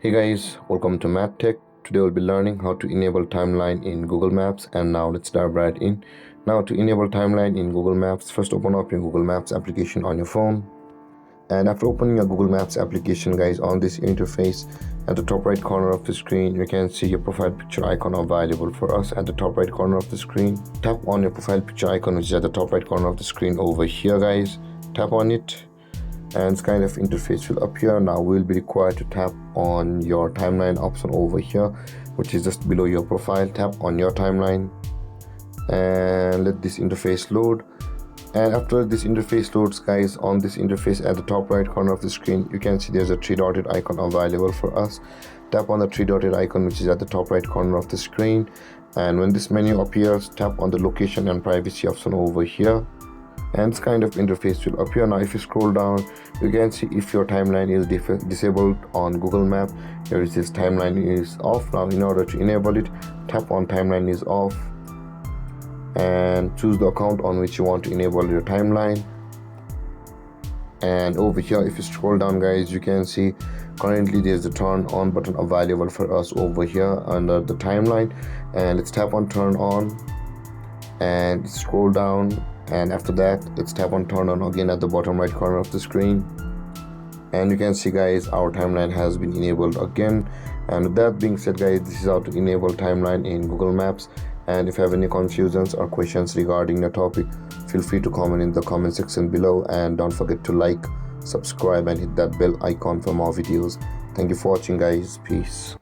Hey guys, welcome to MadTech. Today we'll be learning how to enable timeline in Google Maps, and now let's dive right in. Now to enable timeline in Google Maps, first open up your Google Maps application on your phone. And after opening your Google Maps application, guys, on this interface at the top right corner of the screen, you can see your profile picture icon available for us at the top right corner of the screen. Tap on your profile picture icon, which is at the top right corner of the screen over here, guys. Tap on it and this kind of interface will appear. Now we'll be required to tap on your timeline option over here, which is just below your profile. Tap on your timeline and let this interface load. And after this interface loads, guys, on this interface at the top right corner of the screen, you can see there's a three dotted icon available for us. Tap on the three dotted icon, which is at the top right corner of the screen, and when this menu appears, tap on the location and privacy option over here, and this kind of interface will appear. Now if you scroll down, you can see if your timeline is disabled on Google Map. Here it says timeline is off. Now in order to enable it, tap on timeline is off and choose the account on which you want to enable your timeline. And over here, if you scroll down, guys, you can see currently there's the turn on button available for us over here under the timeline, and let's tap on turn on and scroll down, and after that let's tap on turn on again at the bottom right corner of the screen, and you can see, guys, our timeline has been enabled again. And with that being said, guys, this is how to enable timeline in Google Maps. And if you have any confusions or questions regarding the topic, feel free to comment in the comment section below, and don't forget to like, subscribe and hit that bell icon for more videos. Thank you for watching, guys. Peace.